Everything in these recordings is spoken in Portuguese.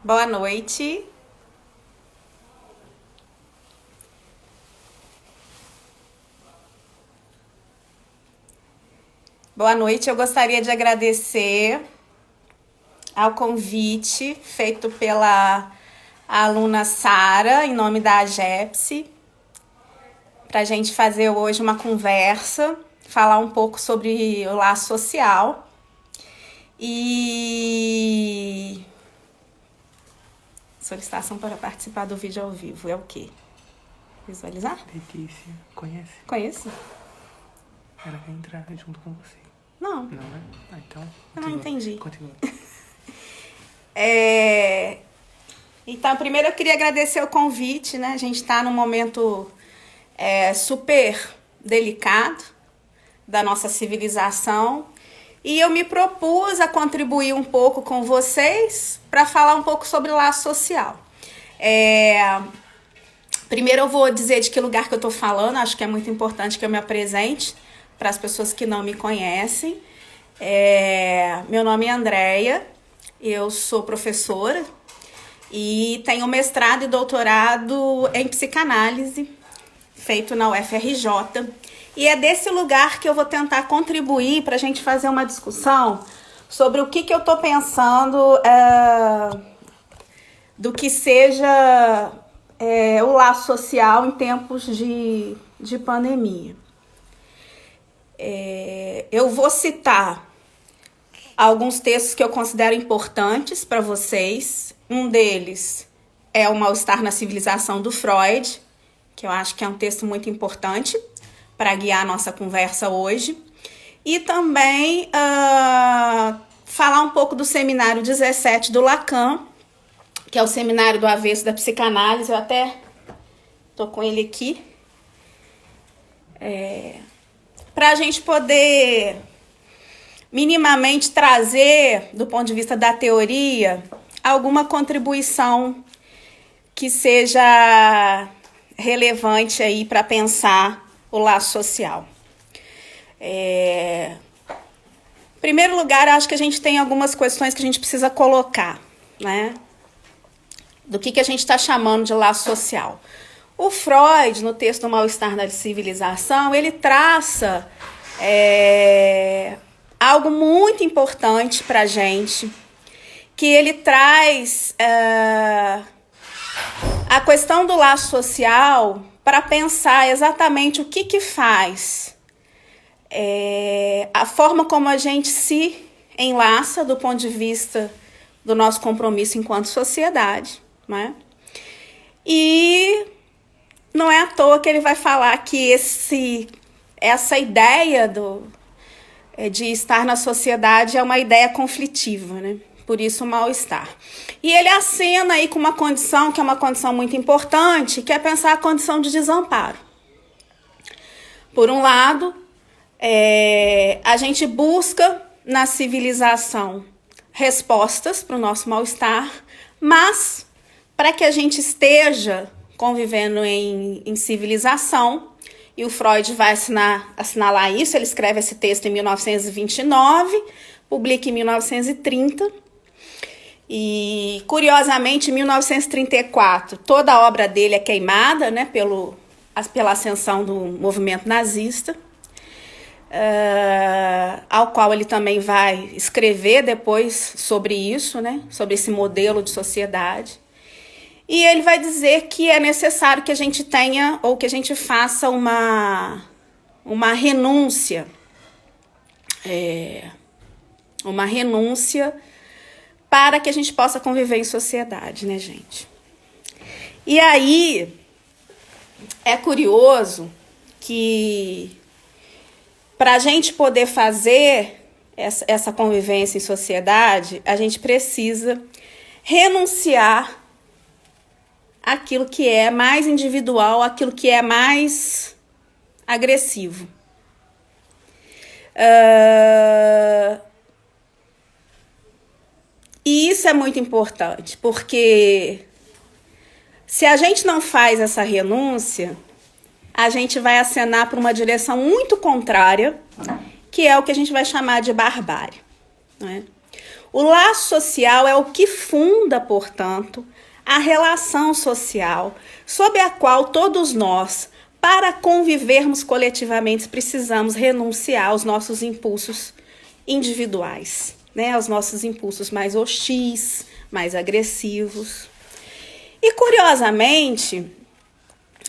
Boa noite. Boa noite, eu gostaria de agradecer ao convite feito pela aluna Sara, em nome da AGEPSE, para a gente fazer hoje uma conversa, falar um pouco sobre o laço social. E solicitação para participar do vídeo ao vivo é o quê? Visualizar? Letícia, conhece? Conheço? Ela quer entrar junto com você. Não. Não, né? Ah, então... Eu não entendi. Continua. Então, primeiro eu queria agradecer o convite, né? A gente está num momento super delicado da nossa civilização e eu me propus a contribuir um pouco com vocês para falar um pouco sobre o laço social. Primeiro eu vou dizer de que lugar que eu estou falando, acho que é muito importante que eu me apresente para as pessoas que não me conhecem. Meu nome é Andréia, eu sou professora e tenho mestrado e doutorado em psicanálise, feito na UFRJ. E é desse lugar que eu vou tentar contribuir para a gente fazer uma discussão sobre o que eu estou pensando do que seja o laço social em tempos de pandemia. Eu vou citar alguns textos que eu considero importantes para vocês. Um deles é O Mal-Estar na Civilização, do Freud, que eu acho que é um texto muito importante para guiar a nossa conversa hoje. E também falar um pouco do Seminário 17 do Lacan, que é o Seminário do Avesso da Psicanálise. Eu até estou com ele aqui. Para a gente poder minimamente trazer, do ponto de vista da teoria, alguma contribuição que seja relevante aí para pensar o laço social. Em primeiro lugar, acho que a gente tem algumas questões que a gente precisa colocar, né? Do que a gente está chamando de laço social. O Freud, no texto do Mal-Estar na Civilização, ele traça algo muito importante para a gente, que ele traz a questão do laço social para pensar exatamente o que faz a forma como a gente se enlaça do ponto de vista do nosso compromisso enquanto sociedade, né? E não é à toa que ele vai falar que essa ideia de estar na sociedade é uma ideia conflitiva, né? Por isso o mal-estar. E ele acena aí com uma condição que é uma condição muito importante, que é pensar a condição de desamparo. Por um lado, a gente busca na civilização respostas para o nosso mal-estar, mas para que a gente esteja convivendo em civilização, e o Freud vai assinalar isso, ele escreve esse texto em 1929, publica em 1930, e curiosamente em 1934 toda a obra dele é queimada, né, pela ascensão do movimento nazista, ao qual ele também vai escrever depois sobre isso, né, sobre esse modelo de sociedade. E ele vai dizer que é necessário que a gente tenha, ou que a gente faça uma renúncia. Uma renúncia para que a gente possa conviver em sociedade, né, gente? E aí, é curioso que para a gente poder fazer essa convivência em sociedade, a gente precisa renunciar aquilo que é mais individual, aquilo que é mais agressivo. E isso é muito importante, porque se a gente não faz essa renúncia, a gente vai acenar para uma direção muito contrária, que é o que a gente vai chamar de barbárie, né? O laço social é o que funda, portanto, a relação social sob a qual todos nós, para convivermos coletivamente, precisamos renunciar aos nossos impulsos individuais, né? Aos nossos impulsos mais hostis, mais agressivos. E, curiosamente,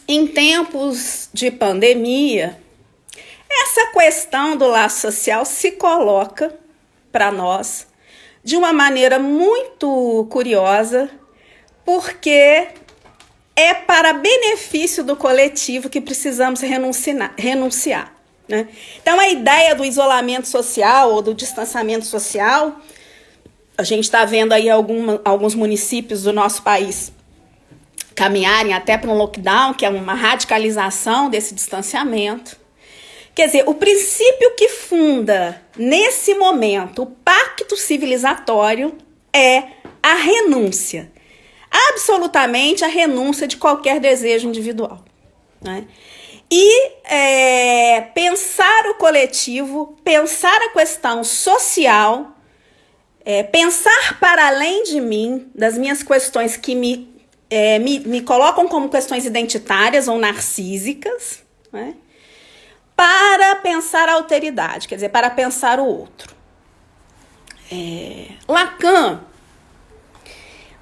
em tempos de pandemia, essa questão do laço social se coloca para nós de uma maneira muito curiosa, porque é para benefício do coletivo que precisamos renunciar, né? Então, a ideia do isolamento social ou do distanciamento social, a gente está vendo aí alguns municípios do nosso país caminharem até para um lockdown, que é uma radicalização desse distanciamento. Quer dizer, o princípio que funda, nesse momento, o pacto civilizatório é a renúncia. Absolutamente a renúncia de qualquer desejo individual, né? E pensar o coletivo, pensar a questão social, pensar para além de mim, das minhas questões que me colocam como questões identitárias ou narcísicas, né? Para pensar a alteridade, quer dizer, para pensar o outro. Lacan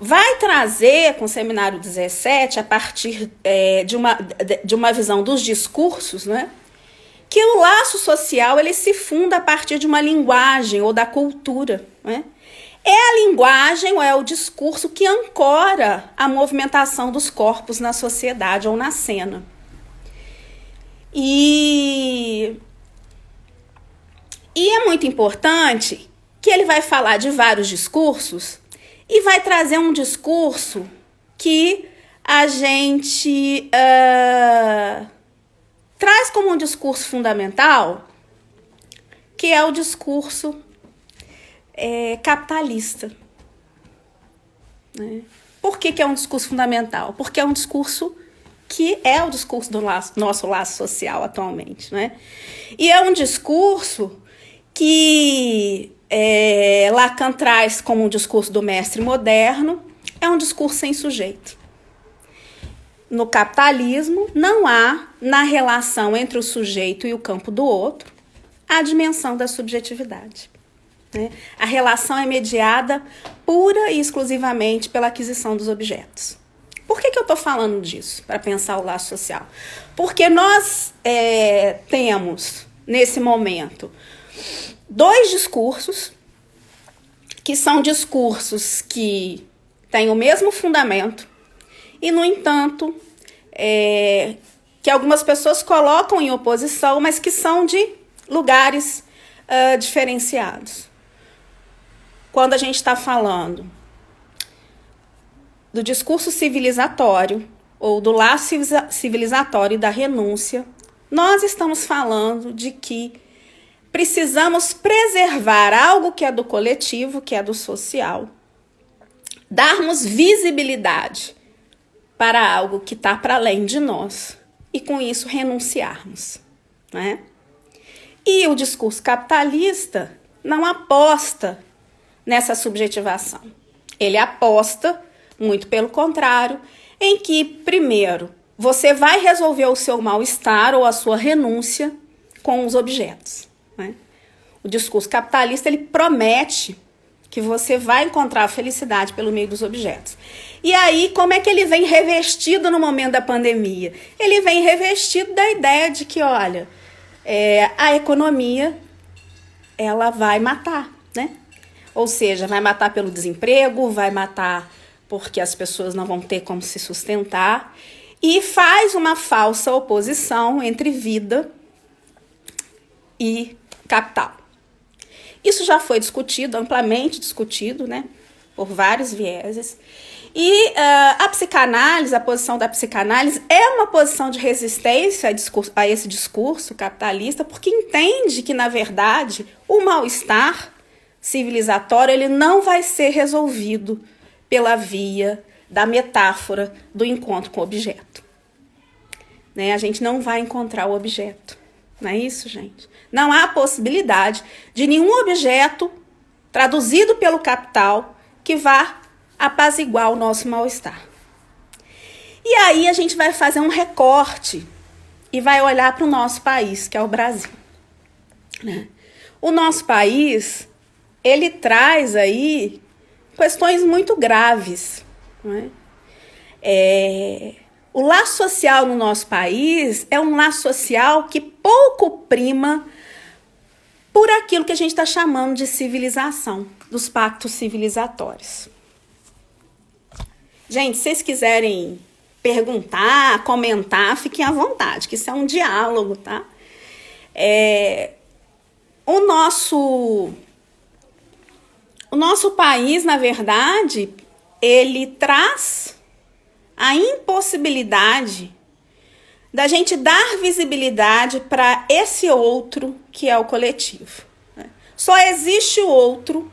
vai trazer, com o Seminário 17, a partir de uma visão dos discursos, né, que o laço social ele se funda a partir de uma linguagem ou da cultura, né? É a linguagem ou é o discurso que ancora a movimentação dos corpos na sociedade ou na cena. E é muito importante que ele vai falar de vários discursos e vai trazer um discurso que a gente traz como um discurso fundamental, que é o discurso capitalista, né? Por que é um discurso fundamental? Porque é um discurso que é o discurso do nosso laço social atualmente, né? E é um discurso que Lacan traz como um discurso do mestre moderno, é um discurso sem sujeito. No capitalismo, não há, na relação entre o sujeito e o campo do outro, a dimensão da subjetividade, né? A relação é mediada pura e exclusivamente pela aquisição dos objetos. Por que eu estou falando disso, para pensar o laço social? Porque nós temos, nesse momento, dois discursos, que são discursos que têm o mesmo fundamento, e, no entanto, que algumas pessoas colocam em oposição, mas que são de lugares diferenciados. Quando a gente está falando do discurso civilizatório ou do laço civilizatório e da renúncia, nós estamos falando de que precisamos preservar algo que é do coletivo, que é do social, darmos visibilidade para algo que está para além de nós e, com isso, renunciarmos, né? E o discurso capitalista não aposta nessa subjetivação. Ele aposta, muito pelo contrário, em que, primeiro, você vai resolver o seu mal-estar ou a sua renúncia com os objetos, né? O discurso capitalista, ele promete que você vai encontrar a felicidade pelo meio dos objetos. E aí, como é que ele vem revestido no momento da pandemia? Ele vem revestido da ideia de que, olha, a economia, ela vai matar, né? Ou seja, vai matar pelo desemprego, vai matar porque as pessoas não vão ter como se sustentar, e faz uma falsa oposição entre vida e capital. Isso já foi discutido, amplamente discutido, né, por vários vieses. E a psicanálise, a posição da psicanálise é uma posição de resistência a esse discurso capitalista, porque entende que, na verdade, o mal-estar civilizatório ele não vai ser resolvido pela via da metáfora do encontro com o objeto, né? A gente não vai encontrar o objeto, não é isso, gente? Não há possibilidade de nenhum objeto traduzido pelo capital, que vá apaziguar o nosso mal-estar. E aí a gente vai fazer um recorte e vai olhar para o nosso país, que é o Brasil, né? O nosso país, ele traz aí questões muito graves, né? O laço social no nosso país é um laço social que pouco prima por aquilo que a gente está chamando de civilização, dos pactos civilizatórios. Gente, se vocês quiserem perguntar, comentar, fiquem à vontade, que isso é um diálogo, tá? O nosso país, na verdade, ele traz a impossibilidade da gente dar visibilidade para esse outro que é o coletivo, né? Só existe o outro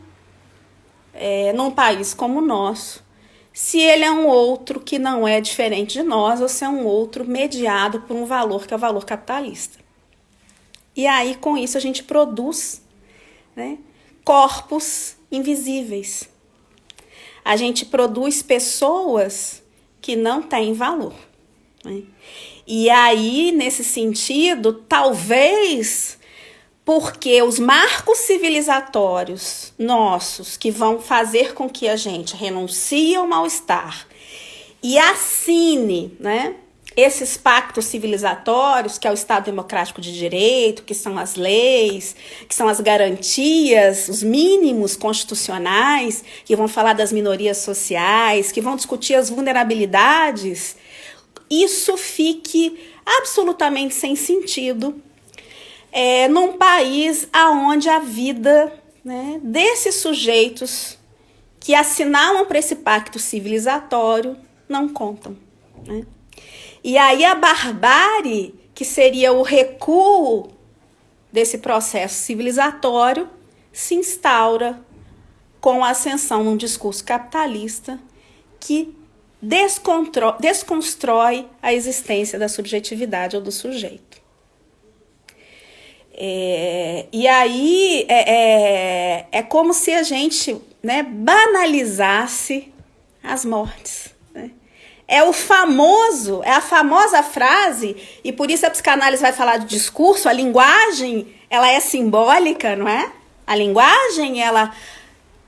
num país como o nosso, se ele é um outro que não é diferente de nós, ou se é um outro mediado por um valor que é o valor capitalista. E aí, com isso, a gente produz, né, corpos invisíveis. A gente produz pessoas que não têm valor, né? E aí, nesse sentido, talvez porque os marcos civilizatórios nossos que vão fazer com que a gente renuncie ao mal-estar e assine, né, esses pactos civilizatórios, que é o Estado Democrático de Direito, que são as leis, que são as garantias, os mínimos constitucionais, que vão falar das minorias sociais, que vão discutir as vulnerabilidades, isso fique absolutamente sem sentido num país onde a vida, né, desses sujeitos que assinalam para esse pacto civilizatório não contam, né? E aí a barbárie, que seria o recuo desse processo civilizatório, se instaura com a ascensão num discurso capitalista que desconstrói a existência da subjetividade ou do sujeito. E aí é como se a gente, né, banalizasse as mortes, né? É a famosa frase, e por isso a psicanálise vai falar de discurso, a linguagem, ela é simbólica, não é? A linguagem, ela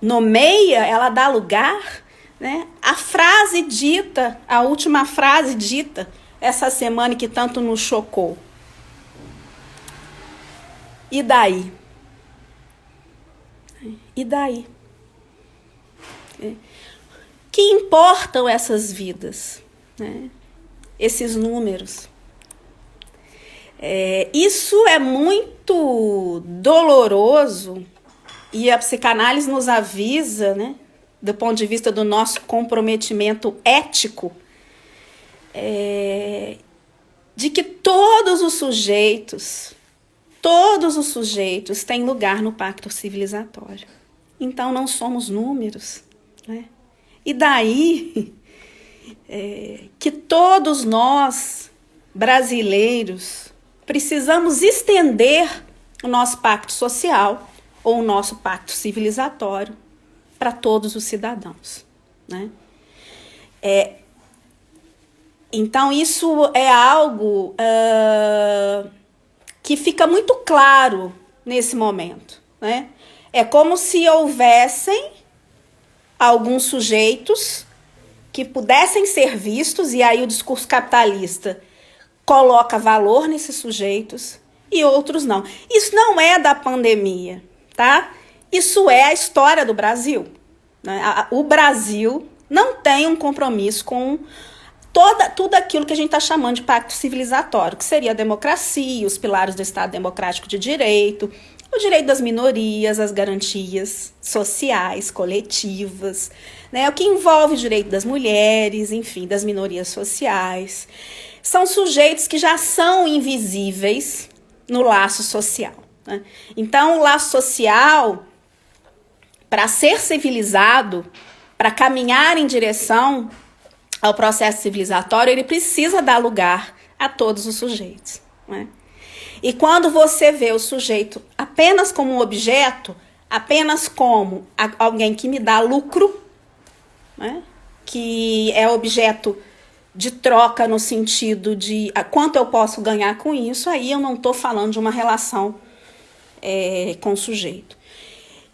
nomeia, ela dá lugar, né? A frase dita, a última frase dita essa semana que tanto nos chocou. E daí? E daí? Que importam essas vidas, né? Esses números? Isso é muito doloroso e a psicanálise nos avisa, né, do ponto de vista do nosso comprometimento ético, de que todos os sujeitos têm lugar no pacto civilizatório. Então não somos números, né? E daí que todos nós, brasileiros, precisamos estender o nosso pacto social ou o nosso pacto civilizatório para todos os cidadãos, né? Então isso é algo que fica muito claro nesse momento, né? É como se houvessem alguns sujeitos que pudessem ser vistos, e aí o discurso capitalista coloca valor nesses sujeitos e outros não. Isso não é da pandemia, tá? Isso é a história do Brasil, né? O Brasil não tem um compromisso com tudo aquilo que a gente está chamando de pacto civilizatório, que seria a democracia, os pilares do Estado Democrático de Direito, o direito das minorias, as garantias sociais, coletivas, né? O que envolve o direito das mulheres, enfim, das minorias sociais. São sujeitos que já são invisíveis no laço social, né? Então, o laço social, para ser civilizado, para caminhar em direção ao processo civilizatório, ele precisa dar lugar a todos os sujeitos, né? E quando você vê o sujeito apenas como um objeto, apenas como alguém que me dá lucro, né? Que é objeto de troca no sentido de quanto eu posso ganhar com isso, aí eu não estou falando de uma relação com o sujeito.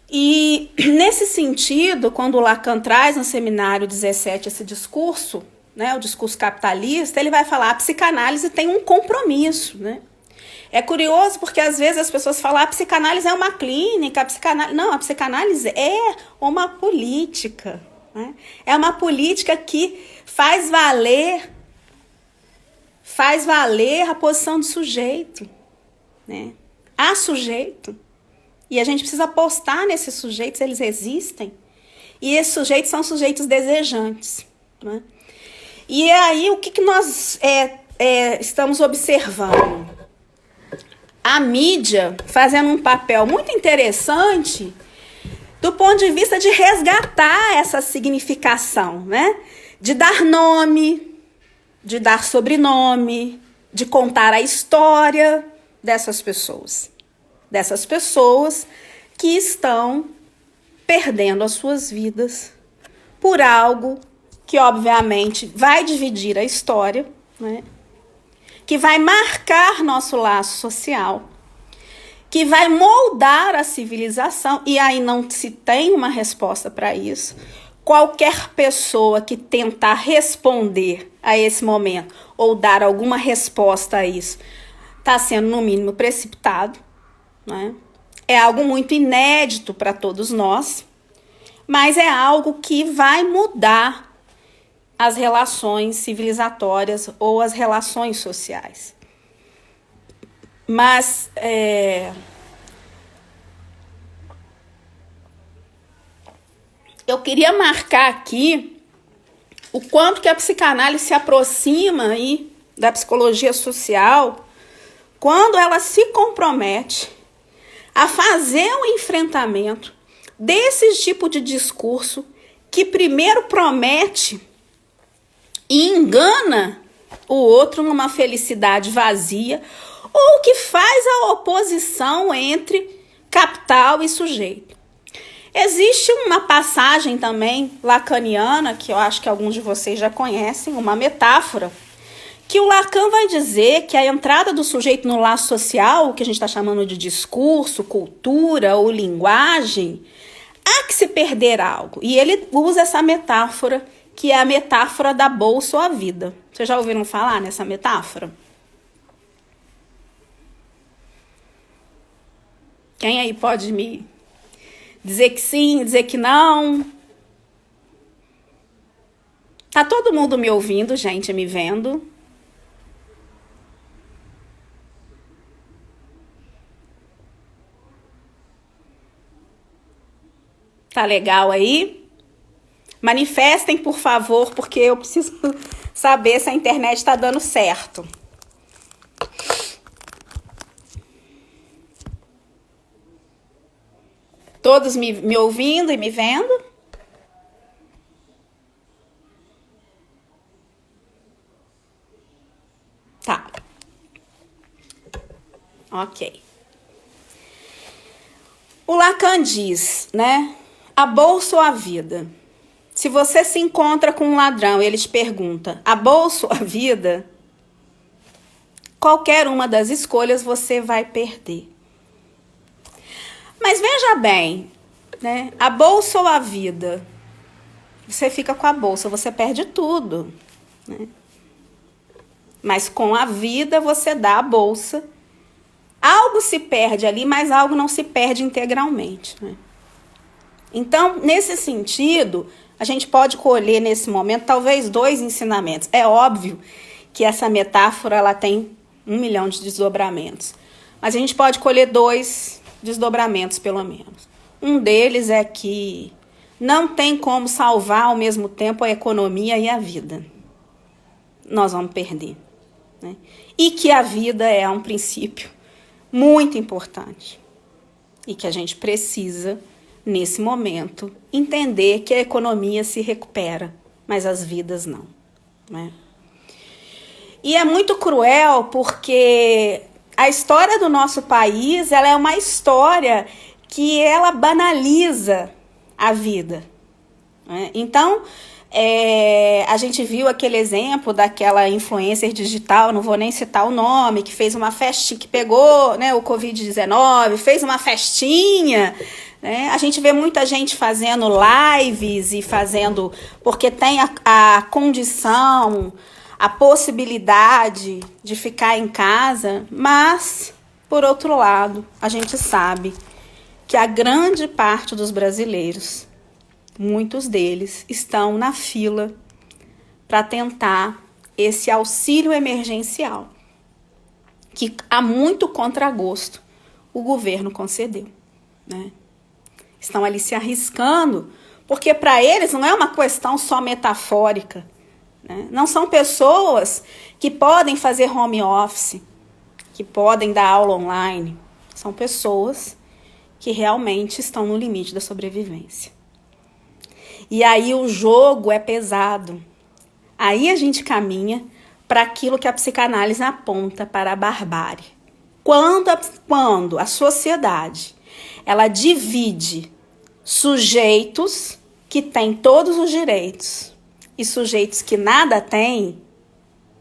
E nesse sentido, quando o Lacan traz no seminário 17 esse discurso, né, o discurso capitalista, ele vai falar: a psicanálise tem um compromisso, né? É curioso porque às vezes as pessoas falam: a psicanálise é uma clínica, a psicanálise... Não, a psicanálise é uma política, né? É uma política que faz valer a posição do sujeito, né? Há sujeito. E a gente precisa apostar nesses sujeitos, eles existem. E esses sujeitos são sujeitos desejantes, né? E aí, o que nós estamos observando? A mídia fazendo um papel muito interessante do ponto de vista de resgatar essa significação, né? De dar nome, de dar sobrenome, de contar a história dessas pessoas que estão perdendo as suas vidas por algo que, obviamente, vai dividir a história, né? Que vai marcar nosso laço social, que vai moldar a civilização, e aí não se tem uma resposta para isso. Qualquer pessoa que tentar responder a esse momento ou dar alguma resposta a isso está sendo, no mínimo, precipitado, né? É algo muito inédito para todos nós, mas é algo que vai mudar as relações civilizatórias ou as relações sociais. Mas eu queria marcar aqui o quanto que a psicanálise se aproxima aí da psicologia social quando ela se compromete a fazer um enfrentamento desse tipo de discurso que primeiro promete e engana o outro numa felicidade vazia, ou que faz a oposição entre capital e sujeito. Existe uma passagem também lacaniana, que eu acho que alguns de vocês já conhecem, uma metáfora, que o Lacan vai dizer que a entrada do sujeito no laço social, o que a gente está chamando de discurso, cultura ou linguagem, há que se perder algo. E ele usa essa metáfora, que é a metáfora da bolsa ou a vida. Vocês já ouviram falar nessa metáfora? Quem aí pode me dizer que sim, dizer que não? Tá todo mundo me ouvindo, gente, me vendo? Tá legal aí? Manifestem, por favor, porque eu preciso saber se a internet está dando certo. Todos me ouvindo e me vendo? Tá. Ok. O Lacan diz, né? A bolsa ou a vida? Se você se encontra com um ladrão e ele te pergunta, a bolsa ou a vida? Qualquer uma das escolhas você vai perder. Mas veja bem, né? A bolsa ou a vida? Você fica com a bolsa, você perde tudo, né? Mas com a vida você dá a bolsa. Algo se perde ali, mas algo não se perde integralmente, né? Então, nesse sentido, a gente pode colher nesse momento talvez 2 ensinamentos. É óbvio que essa metáfora ela tem 1 milhão de desdobramentos, mas a gente pode colher 2 desdobramentos, pelo menos. Um deles é que não tem como salvar ao mesmo tempo a economia e a vida. Nós vamos perder, né? E que a vida é um princípio muito importante e que a gente precisa, nesse momento, entender que a economia se recupera, mas as vidas não, né? E é muito cruel porque a história do nosso país ela é uma história que ela banaliza a vida, né? Então, a gente viu aquele exemplo daquela influencer digital, não vou nem citar o nome, que fez uma festinha, que pegou, né, o Covid-19, fez uma festinha, né? A gente vê muita gente fazendo lives e fazendo, porque tem a condição, a possibilidade de ficar em casa, mas, por outro lado, a gente sabe que a grande parte dos brasileiros, muitos deles, estão na fila para tentar esse auxílio emergencial, que a muito contragosto o governo concedeu, né? Estão ali se arriscando, porque para eles não é uma questão só metafórica, né? Não são pessoas que podem fazer home office, que podem dar aula online. São pessoas que realmente estão no limite da sobrevivência. E aí o jogo é pesado. Aí a gente caminha para aquilo que a psicanálise aponta para a barbárie. Quando a sociedade ela divide sujeitos que têm todos os direitos e sujeitos que nada têm,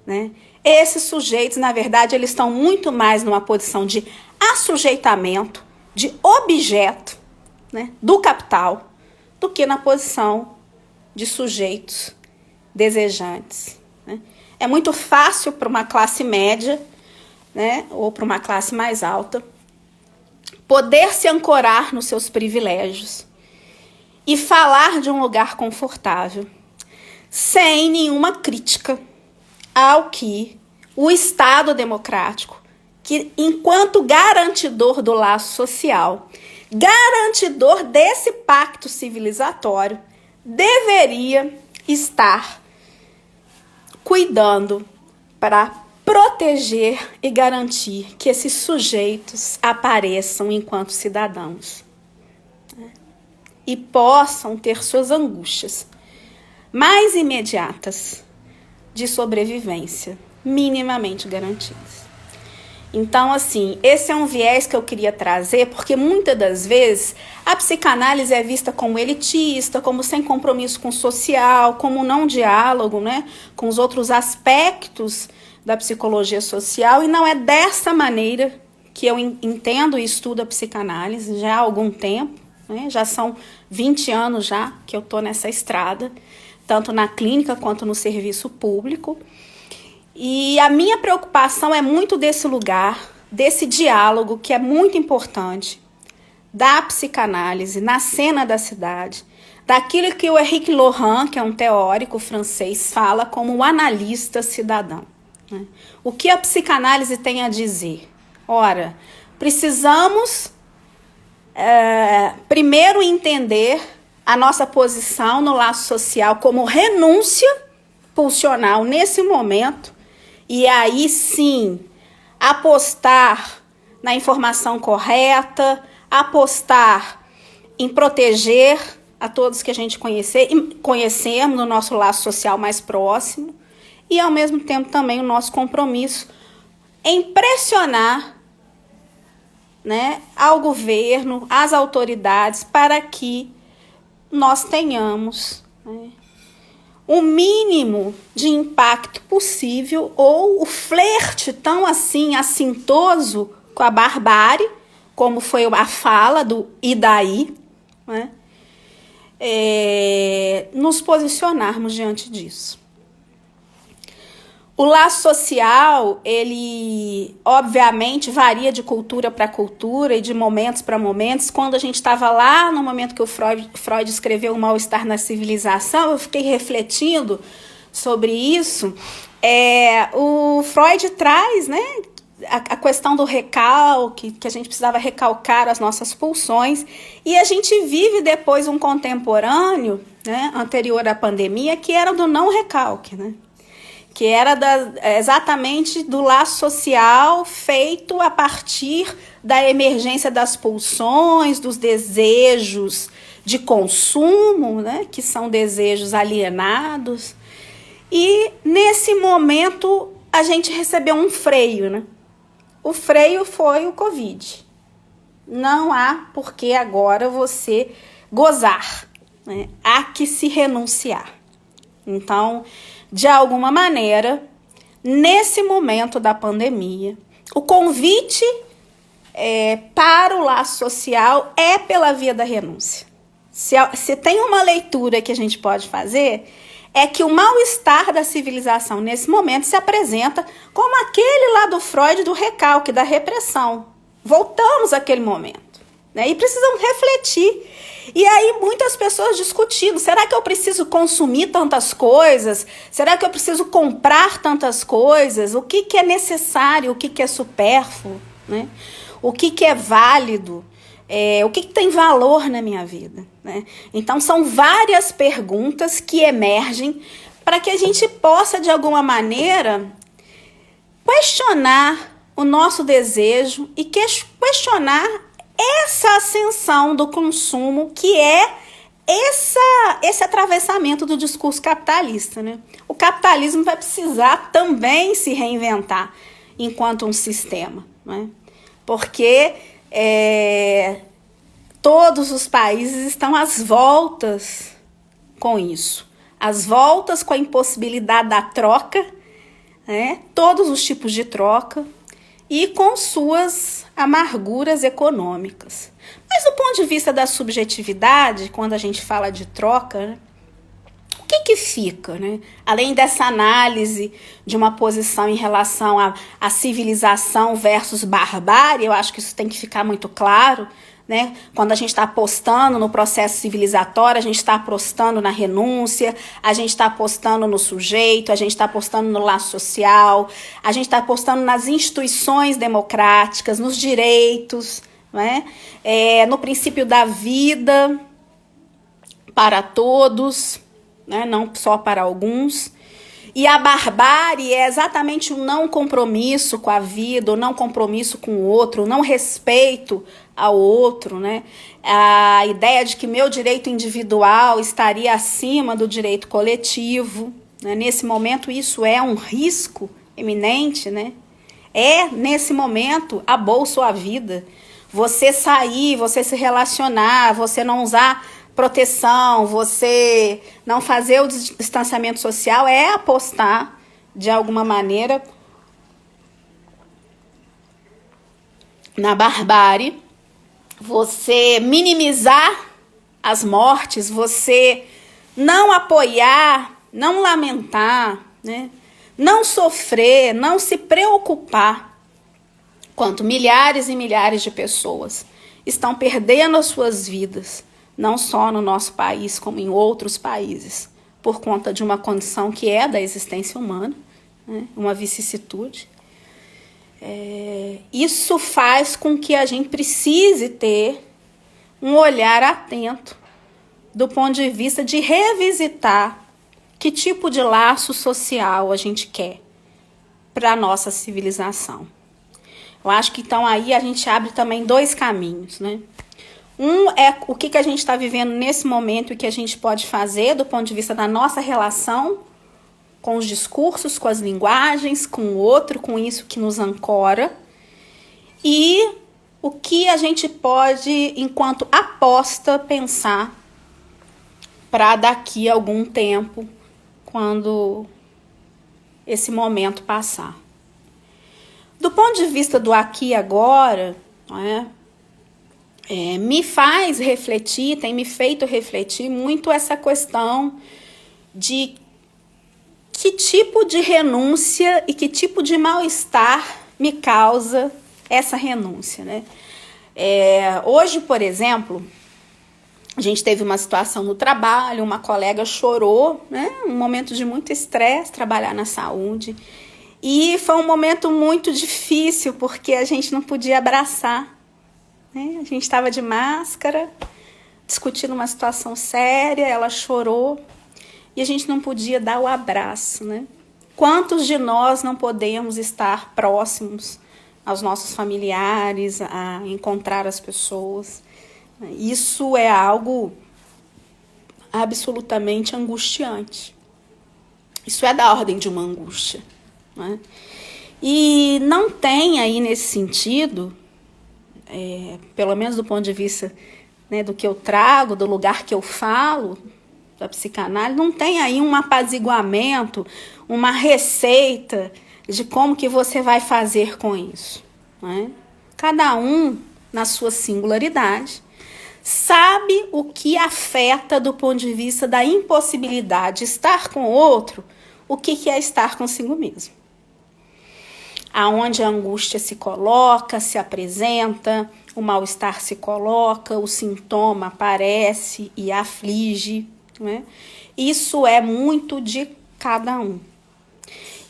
né? Esses sujeitos, na verdade, eles estão muito mais numa posição de assujeitamento, de objeto, né, do capital, do que na posição de sujeitos desejantes, né? É muito fácil para uma classe média, né, ou para uma classe mais alta poder se ancorar nos seus privilégios e falar de um lugar confortável sem nenhuma crítica ao que o Estado democrático, que enquanto garantidor do laço social, garantidor desse pacto civilizatório, deveria estar cuidando para proteger e garantir que esses sujeitos apareçam enquanto cidadãos, né? E possam ter suas angústias mais imediatas de sobrevivência minimamente garantidas. Então, assim, esse é um viés que eu queria trazer, porque muitas das vezes a psicanálise é vista como elitista, como sem compromisso com o social, como não diálogo, né, com os outros aspectos da psicologia social, e não é dessa maneira que eu entendo e estudo a psicanálise já há algum tempo, né, já são 20 anos já que eu estou nessa estrada, tanto na clínica quanto no serviço público. E a minha preocupação é muito desse lugar, desse diálogo que é muito importante, da psicanálise na cena da cidade, daquilo que o Henrique Laurent, que é um teórico francês, fala como o analista cidadão, né? O que a psicanálise tem a dizer? Ora, precisamos primeiro entender a nossa posição no laço social como renúncia pulsional nesse momento, e aí sim apostar na informação correta, apostar em proteger a todos que a gente conhecemos no nosso laço social mais próximo, e ao mesmo tempo também o nosso compromisso em pressionar, né, ao governo, às autoridades, para que nós tenhamos, né, o mínimo de impacto possível, ou o flerte tão assim assintoso com a barbárie, como foi a fala do "e daí", né? Nos posicionarmos diante disso. O laço social, ele obviamente varia de cultura para cultura e de momentos para momentos. Quando a gente estava lá no momento que o Freud escreveu O Mal-Estar na Civilização, eu fiquei refletindo sobre isso. O Freud traz, né, a questão do recalque, que a gente precisava recalcar as nossas pulsões, e a gente vive depois um contemporâneo, né, anterior à pandemia, que era do não recalque, né? Que era exatamente do laço social feito a partir da emergência das pulsões, dos desejos de consumo, né, que são desejos alienados. E nesse momento a gente recebeu um freio, né? O freio foi o Covid. não há por que agora você gozar, né? Há que se renunciar. Então, de alguma maneira, nesse momento da pandemia, o convite para o laço social é pela via da renúncia. Se tem uma leitura que a gente pode fazer, é que o mal-estar da civilização nesse momento se apresenta como aquele lá do Freud do recalque, da repressão. Voltamos àquele momento, né? E precisamos refletir. E aí muitas pessoas discutindo, será que eu preciso consumir tantas coisas? Será que eu preciso comprar tantas coisas? O que é necessário, o que é supérfluo, né? O que é válido? O que tem valor na minha vida, né? Então, são várias perguntas que emergem para que a gente possa, de alguma maneira, questionar o nosso desejo e questionar essa ascensão do consumo que é esse atravessamento do discurso capitalista, né? O capitalismo vai precisar também se reinventar enquanto um sistema, né? Porque todos os países estão às voltas com isso. Às voltas com a impossibilidade da troca, né? Todos os tipos de troca e com suas amarguras econômicas. Mas do ponto de vista da subjetividade, quando a gente fala de troca, né? O que fica, né? Além dessa análise de uma posição em relação à civilização versus barbárie, eu acho que isso tem que ficar muito claro, né? Quando a gente está apostando no processo civilizatório, a gente está apostando na renúncia, a gente está apostando no sujeito, a gente está apostando no laço social, a gente está apostando nas instituições democráticas, nos direitos, né? No princípio da vida para todos, né? Não só para alguns. E a barbárie é exatamente o não compromisso com a vida, o não compromisso com o outro, o não respeito ao outro, né? A ideia de que meu direito individual estaria acima do direito coletivo, né? Nesse momento isso é um risco eminente, né? Nesse momento, a bolsa ou a vida. Você sair, você se relacionar, você não usar proteção, você não fazer o distanciamento social é apostar, de alguma maneira, na barbárie, você minimizar as mortes, você não apoiar, não lamentar, né? Não sofrer, não se preocupar, quanto milhares e milhares de pessoas estão perdendo as suas vidas, não só no nosso país, como em outros países, por conta de uma condição que é da existência humana, né? Uma vicissitude. Isso faz com que a gente precise ter um olhar atento do ponto de vista de revisitar que tipo de laço social a gente quer para a nossa civilização. Eu acho que então aí a gente abre também dois caminhos, né? Um é o que a gente está vivendo nesse momento e que a gente pode fazer do ponto de vista da nossa relação com os discursos, com as linguagens, com o outro, com isso que nos ancora. E o que a gente pode, enquanto aposta, pensar para daqui a algum tempo, quando esse momento passar. Do ponto de vista do aqui e agora, não é? Me faz refletir, tem me feito refletir muito essa questão de que tipo de renúncia e que tipo de mal-estar me causa essa renúncia, né? Hoje, por exemplo, a gente teve uma situação no trabalho, uma colega chorou, né? Um momento de muito estresse, trabalhar na saúde. E foi um momento muito difícil, porque a gente não podia abraçar, né? A gente estava de máscara, discutindo uma situação séria, ela chorou e a gente não podia dar o abraço, né? Quantos de nós não podemos estar próximos aos nossos familiares, a encontrar as pessoas? Isso é algo absolutamente angustiante. Isso é da ordem de uma angústia, né? E não tem aí nesse sentido pelo menos do ponto de vista, né, do que eu trago, do lugar que eu falo, da psicanálise, não tem aí um apaziguamento, uma receita de como que você vai fazer com isso, né? Cada um, na sua singularidade, sabe o que afeta do ponto de vista da impossibilidade de estar com o outro, o que é estar consigo mesmo. Aonde a angústia se coloca, se apresenta, o mal-estar se coloca, o sintoma aparece e aflige, né? Isso é muito de cada um.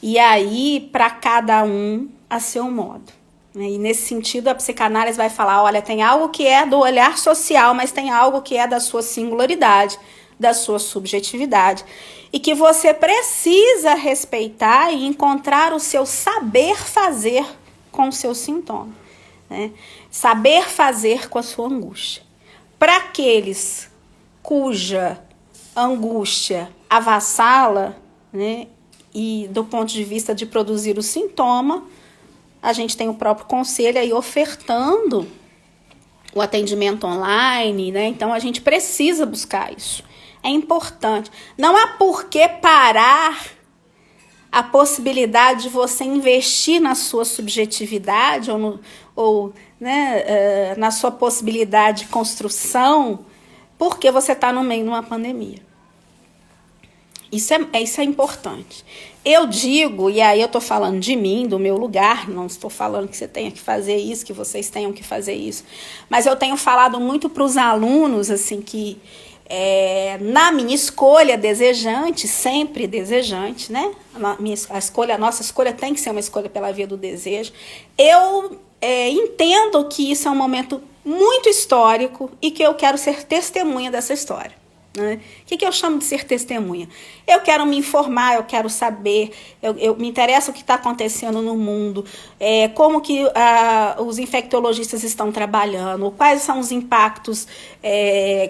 E aí, para cada um, a seu modo. E nesse sentido, a psicanálise vai falar, olha, tem algo que é do olhar social, mas tem algo que é da sua singularidade, da sua subjetividade, e que você precisa respeitar e encontrar o seu saber fazer com o seu sintoma, né? Saber fazer com a sua angústia. Para aqueles cuja angústia avassala, né, e do ponto de vista de produzir o sintoma, a gente tem o próprio conselho aí ofertando o atendimento online, né? Então a gente precisa buscar isso. É importante. Não há por que parar a possibilidade de você investir na sua subjetividade ou na sua possibilidade de construção, porque você está no meio de uma pandemia. Isso é importante. Eu digo, e aí eu estou falando de mim, do meu lugar, não estou falando que você tenha que fazer isso, que vocês tenham que fazer isso, mas eu tenho falado muito para os alunos, assim, que na minha escolha desejante, sempre desejante, né? A nossa escolha tem que ser uma escolha pela via do desejo. Eu entendo que isso é um momento muito histórico e que eu quero ser testemunha dessa história. Né? O que eu chamo de ser testemunha? Eu quero me informar, eu quero saber, eu me interessa o que está acontecendo no mundo, como que os infectologistas estão trabalhando, quais são os impactos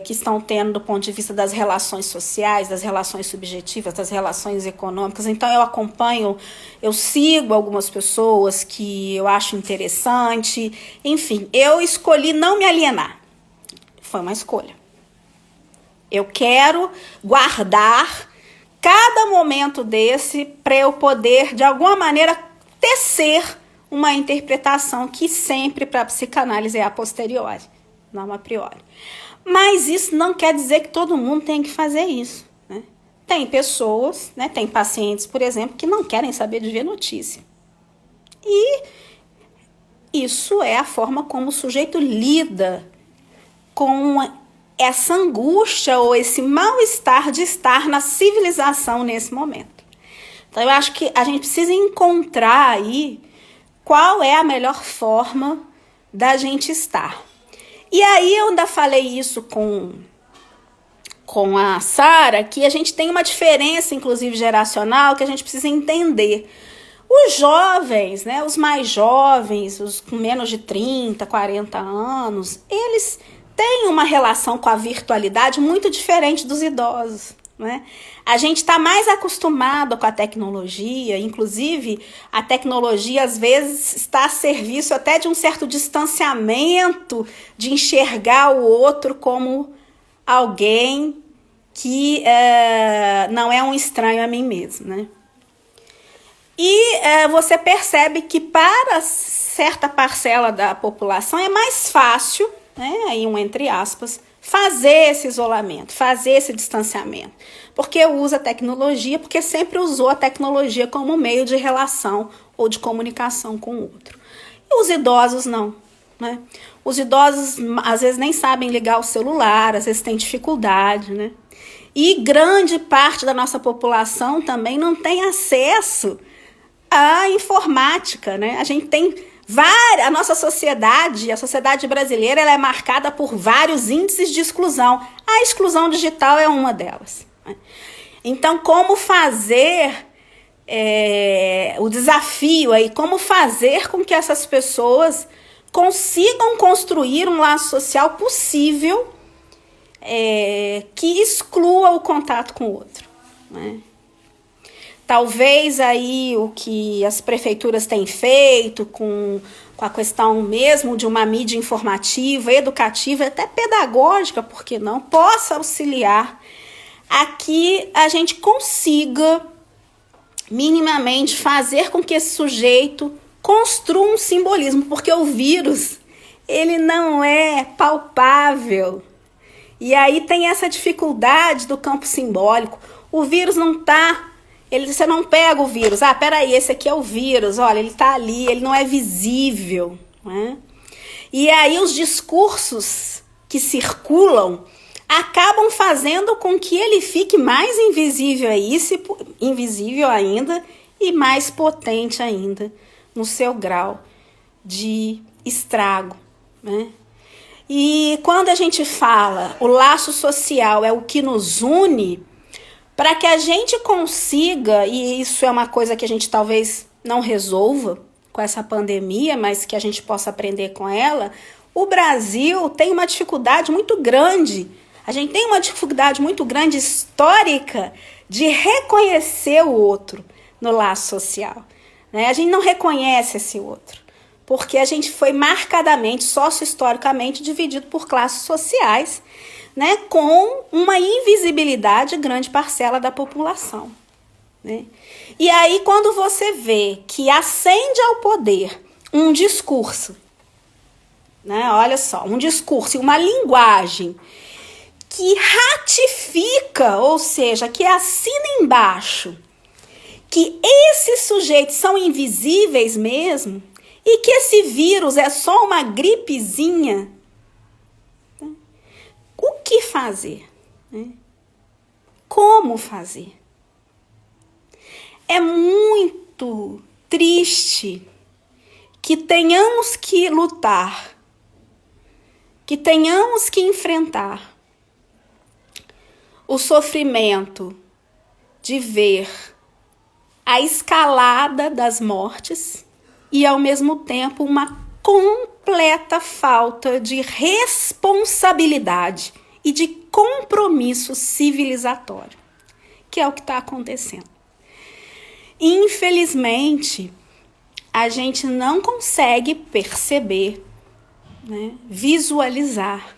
que estão tendo do ponto de vista das relações sociais, das relações subjetivas, das relações econômicas. Então eu acompanho, eu sigo algumas pessoas que eu acho interessante, enfim, eu escolhi não me alienar, foi uma escolha. Eu quero guardar cada momento desse para eu poder, de alguma maneira, tecer uma interpretação que sempre para a psicanálise é a posteriori, não a priori. Mas isso não quer dizer que todo mundo tem que fazer isso, né? Tem pessoas, né, tem pacientes, por exemplo, que não querem saber de ver notícia. E isso é a forma como o sujeito lida com essa angústia ou esse mal-estar de estar na civilização nesse momento. Então, eu acho que a gente precisa encontrar aí qual é a melhor forma da gente estar. E aí eu ainda falei isso com a Sara, que a gente tem uma diferença, inclusive, geracional, que a gente precisa entender. Os jovens, né, os mais jovens, os com menos de 30, 40 anos, eles tem uma relação com a virtualidade muito diferente dos idosos, né? A gente está mais acostumado com a tecnologia, inclusive a tecnologia às vezes está a serviço até de um certo distanciamento, de enxergar o outro como alguém que não é um estranho a mim mesmo, né? E você percebe que para certa parcela da população é mais fácil, né, aí entre aspas, fazer esse isolamento, fazer esse distanciamento, porque usa a tecnologia, porque sempre usou a tecnologia como meio de relação ou de comunicação com o outro. E os idosos não, né? Os idosos às vezes nem sabem ligar o celular, às vezes têm dificuldade, né? E grande parte da nossa população também não tem acesso à informática, né? A gente tem a nossa sociedade, a sociedade brasileira, ela é marcada por vários índices de exclusão. A exclusão digital é uma delas, né? Então, como fazer o desafio aí, como fazer com que essas pessoas consigam construir um laço social possível que exclua o contato com o outro, né? Talvez aí o que as prefeituras têm feito com a questão mesmo de uma mídia informativa, educativa, até pedagógica, porque não, possa auxiliar a que a gente consiga minimamente fazer com que esse sujeito construa um simbolismo, porque o vírus, ele não é palpável. E aí tem essa dificuldade do campo simbólico. O vírus não está... Você não pega o vírus. Peraí, esse aqui é o vírus. Olha, ele está ali, ele não é visível. Né? E aí os discursos que circulam acabam fazendo com que ele fique mais invisível ainda e mais potente ainda no seu grau de estrago. Né? E quando a gente fala o laço social é o que nos une, para que a gente consiga, e isso é uma coisa que a gente talvez não resolva com essa pandemia, mas que a gente possa aprender com ela, o Brasil tem uma dificuldade muito grande, a gente tem uma dificuldade muito grande histórica de reconhecer o outro no laço social. Né? A gente não reconhece esse outro, porque a gente foi marcadamente, socio-historicamente, dividido por classes sociais, né, com uma invisibilidade de grande parcela da população. Né? E aí, quando você vê que ascende ao poder um discurso, né, olha só, um discurso e uma linguagem que ratifica, ou seja, que assina embaixo, que esses sujeitos são invisíveis mesmo, e que esse vírus é só uma gripezinha, o que fazer? Como fazer? É muito triste que tenhamos que lutar, que tenhamos que enfrentar o sofrimento de ver a escalada das mortes e, ao mesmo tempo, uma completa falta de responsabilidade e de compromisso civilizatório, que é o que está acontecendo. Infelizmente, a gente não consegue perceber, né, visualizar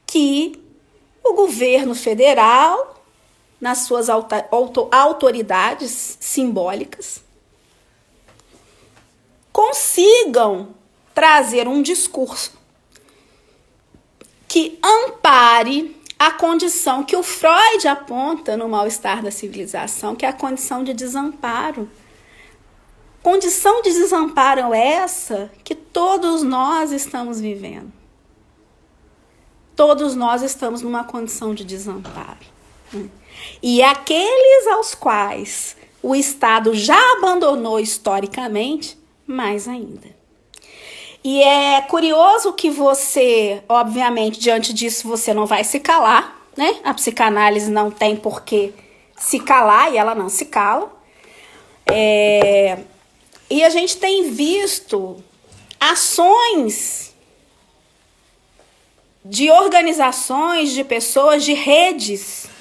que o governo federal, nas suas autoridades simbólicas, consigam trazer um discurso que ampare a condição que o Freud aponta no mal-estar da civilização, que é a condição de desamparo. Condição de desamparo essa que todos nós estamos vivendo. Todos nós estamos numa condição de desamparo. E aqueles aos quais o Estado já abandonou historicamente, mais ainda. E é curioso que você, obviamente, diante disso, você não vai se calar, né? A psicanálise não tem por que se calar e ela não se cala. E a gente tem visto ações de organizações, de pessoas, de redes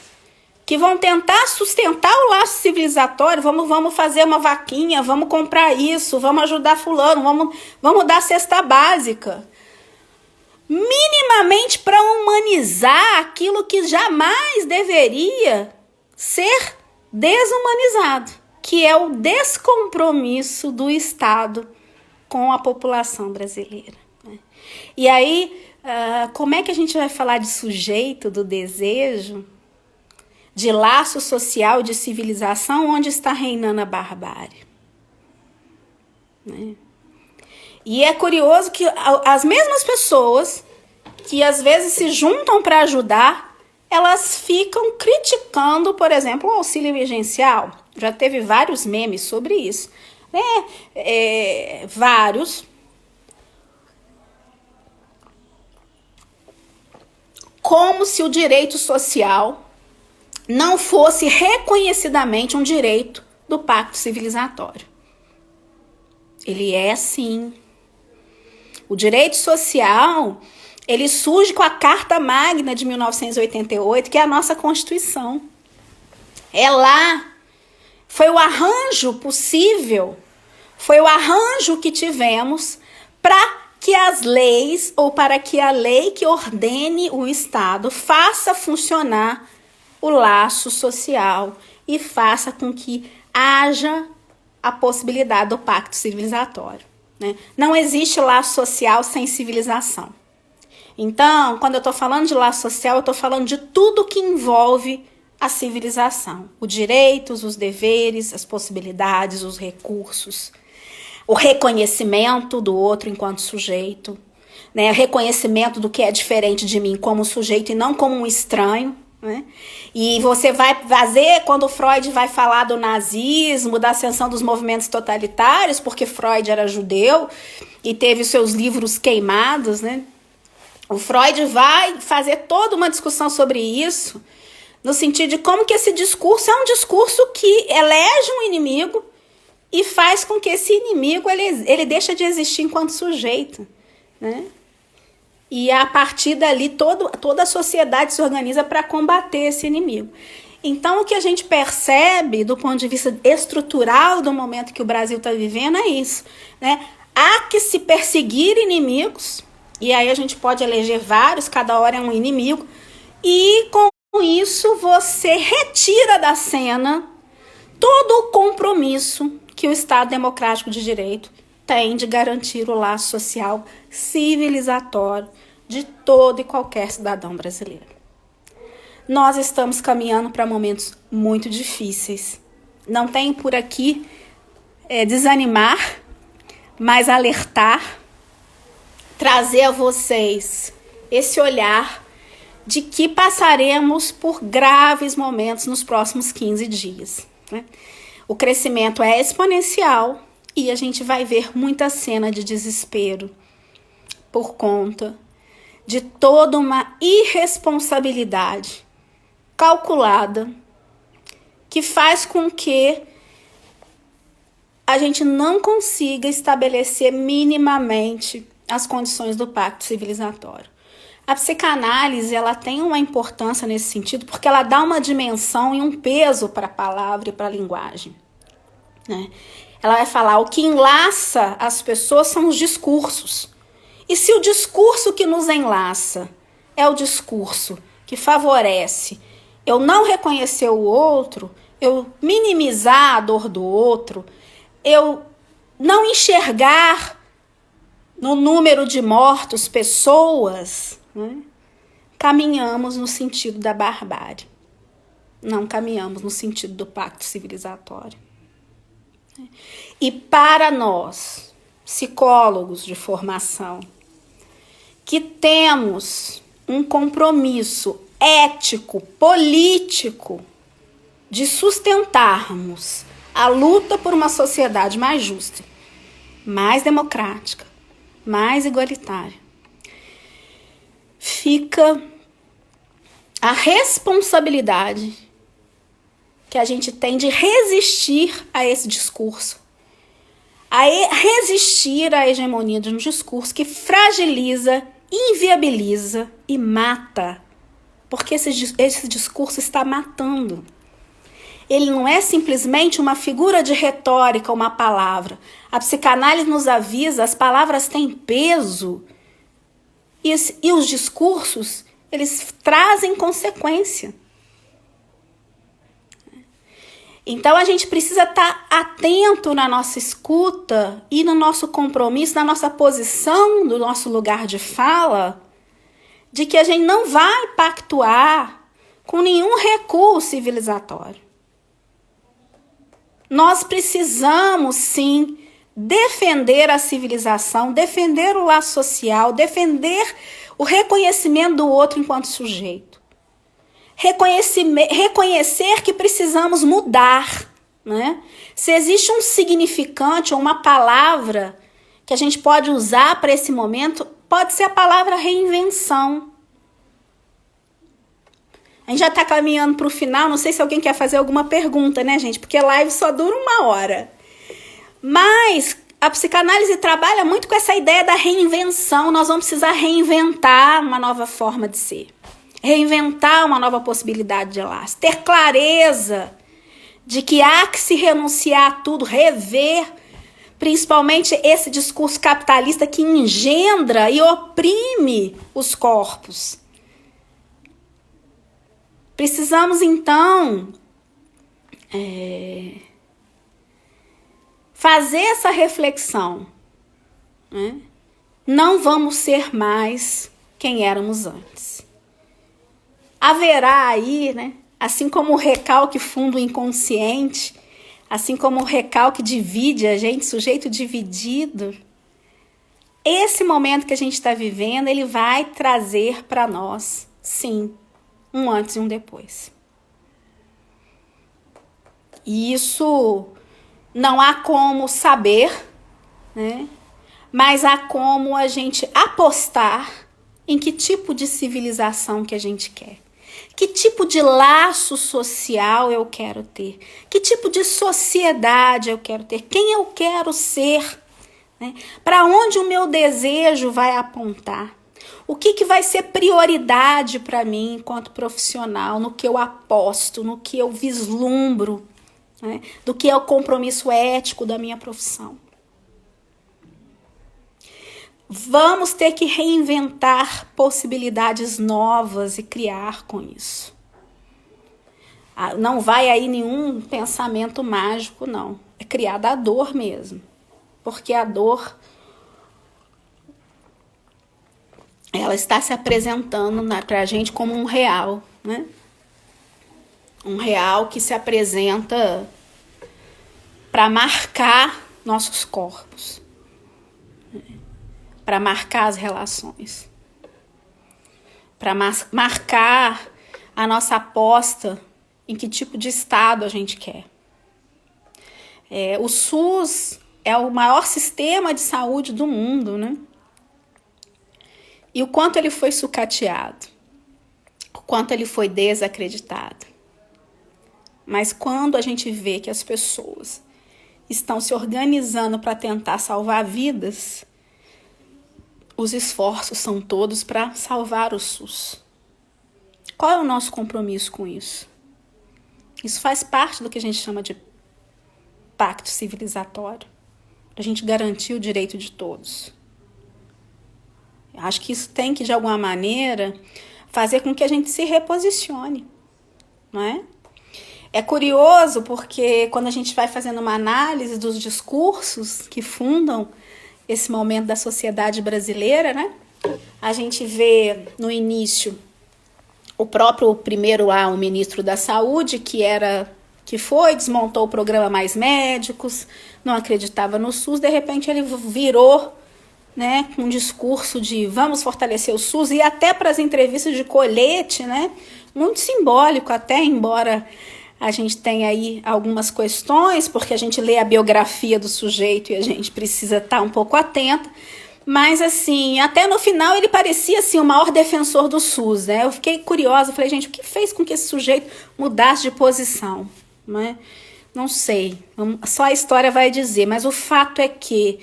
que vão tentar sustentar o laço civilizatório. Vamos fazer uma vaquinha, vamos comprar isso, vamos ajudar fulano, vamos dar cesta básica. Minimamente para humanizar aquilo que jamais deveria ser desumanizado, que é o descompromisso do Estado com a população brasileira. E aí, como é que a gente vai falar de sujeito, do desejo, de laço social, de civilização, onde está reinando a barbárie? Né? E é curioso que as mesmas pessoas que às vezes se juntam para ajudar, elas ficam criticando, por exemplo, o auxílio emergencial. Já teve vários memes sobre isso. Vários. Como se o direito social não fosse reconhecidamente um direito do pacto civilizatório. Ele é sim. O direito social, ele surge com a Carta Magna de 1988, que é a nossa Constituição. É lá Foi o arranjo possível, foi o arranjo que tivemos para que as leis, ou para que a lei que ordene o Estado faça funcionar o laço social e faça com que haja a possibilidade do pacto civilizatório, né? Não existe laço social sem civilização. Então, quando eu estou falando de laço social, eu estou falando de tudo que envolve a civilização. Os direitos, os deveres, as possibilidades, os recursos, o reconhecimento do outro enquanto sujeito, né? O reconhecimento do que é diferente de mim como sujeito e não como um estranho, né? E você vai fazer, quando Freud vai falar do nazismo, da ascensão dos movimentos totalitários, porque Freud era judeu e teve seus livros queimados, né? O Freud vai fazer toda uma discussão sobre isso, no sentido de como que esse discurso é um discurso que elege um inimigo e faz com que esse inimigo ele deixa de existir enquanto sujeito, né? E a partir dali toda a sociedade se organiza para combater esse inimigo. Então o que a gente percebe do ponto de vista estrutural do momento que o Brasil está vivendo é isso, né? Há que se perseguir inimigos, e aí a gente pode eleger vários, cada hora é um inimigo, e com isso você retira da cena todo o compromisso que o Estado Democrático de Direito tem de garantir o laço social civilizatório de todo e qualquer cidadão brasileiro. Nós estamos caminhando para momentos muito difíceis. Não tem por aqui desanimar, mas alertar, trazer a vocês esse olhar de que passaremos por graves momentos nos próximos 15 dias, né? O crescimento é exponencial e a gente vai ver muita cena de desespero por conta de toda uma irresponsabilidade calculada que faz com que a gente não consiga estabelecer minimamente as condições do pacto civilizatório. A psicanálise ela tem uma importância nesse sentido porque ela dá uma dimensão e um peso para a palavra e para a linguagem, né? Ela vai falar o que enlaça as pessoas são os discursos. E se o discurso que nos enlaça é o discurso que favorece eu não reconhecer o outro, eu minimizar a dor do outro, eu não enxergar no número de mortos pessoas, né? Caminhamos no sentido da barbárie. Não caminhamos no sentido do pacto civilizatório. E para nós, psicólogos de formação, que temos um compromisso ético, político, de sustentarmos a luta por uma sociedade mais justa, mais democrática, mais igualitária, fica a responsabilidade que a gente tem de resistir a esse discurso, a resistir à hegemonia de um discurso que fragiliza, inviabiliza e mata, porque esse discurso está matando. Ele não é simplesmente uma figura de retórica, uma palavra. A psicanálise nos avisa, as palavras têm peso e os discursos, eles trazem consequência. Então a gente precisa estar atento na nossa escuta e no nosso compromisso, na nossa posição, no nosso lugar de fala, de que a gente não vai pactuar com nenhum recuo civilizatório. Nós precisamos, sim, defender a civilização, defender o laço social, defender o reconhecimento do outro enquanto sujeito. Reconhecer que precisamos mudar, né? Se existe um significante ou uma palavra que a gente pode usar para esse momento, pode ser a palavra reinvenção. A gente já está caminhando para o final, não sei se alguém quer fazer alguma pergunta, né, gente? Porque live só dura 1 hora. Mas a psicanálise trabalha muito com essa ideia da reinvenção. Nós vamos precisar reinventar uma nova forma de ser. Reinventar uma nova possibilidade de laço. Ter clareza de que há que se renunciar a tudo, rever, principalmente esse discurso capitalista que engendra e oprime os corpos. Precisamos, então, fazer essa reflexão, né? Não vamos ser mais quem éramos antes. Haverá aí, né, assim como o recalque funda o inconsciente, assim como o recalque divide a gente, sujeito dividido, esse momento que a gente está vivendo, ele vai trazer para nós, sim, um antes e um depois. E isso não há como saber, né? Mas há como a gente apostar em que tipo de civilização que a gente quer. Que tipo de laço social eu quero ter? Que tipo de sociedade eu quero ter? Quem eu quero ser? Né? Para onde o meu desejo vai apontar? O que vai ser prioridade para mim enquanto profissional? No que eu aposto, no que eu vislumbro, né? Do que é o compromisso ético da minha profissão. Vamos ter que reinventar possibilidades novas e criar com isso. Não vai aí nenhum pensamento mágico, não. É criar da dor mesmo. Porque a dor, ela está se apresentando para a gente como um real, né? Um real que se apresenta para marcar nossos corpos. Para marcar as relações, para marcar a nossa aposta em que tipo de Estado a gente quer. O SUS é o maior sistema de saúde do mundo, né? E o quanto ele foi sucateado, o quanto ele foi desacreditado. Mas quando a gente vê que as pessoas estão se organizando para tentar salvar vidas, os esforços são todos para salvar o SUS. Qual é o nosso compromisso com isso? Isso faz parte do que a gente chama de pacto civilizatório. A gente garantir o direito de todos. Acho que isso tem que, de alguma maneira, fazer com que a gente se reposicione, não é? É curioso porque quando a gente vai fazendo uma análise dos discursos que fundam esse momento da sociedade brasileira, né? A gente vê no início o próprio primeiro o ministro da Saúde, desmontou o programa Mais Médicos, não acreditava no SUS, de repente ele virou, né, com um discurso de vamos fortalecer o SUS, e até para as entrevistas de colete, né? Muito simbólico, até embora a gente tem aí algumas questões, porque a gente lê a biografia do sujeito e a gente precisa estar um pouco atenta. Mas, assim, até no final ele parecia, assim, o maior defensor do SUS, né? Eu fiquei curiosa, falei, gente, o que fez com que esse sujeito mudasse de posição? Né? Não sei, só a história vai dizer. Mas o fato é que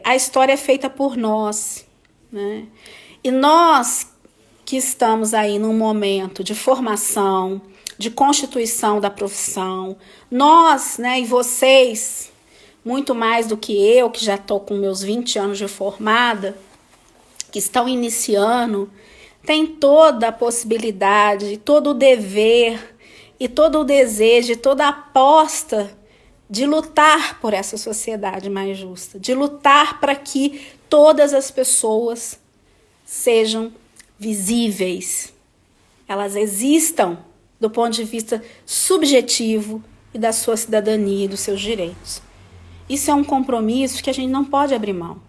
a história é feita por nós, né? E nós que estamos aí num momento de formação, de constituição da profissão, nós, né, e vocês, muito mais do que eu, que já estou com meus 20 anos de formada, que estão iniciando, tem toda a possibilidade, todo o dever e todo o desejo, toda a aposta de lutar por essa sociedade mais justa, de lutar para que todas as pessoas sejam visíveis, elas existam do ponto de vista subjetivo e da sua cidadania e dos seus direitos. Isso é um compromisso que a gente não pode abrir mão.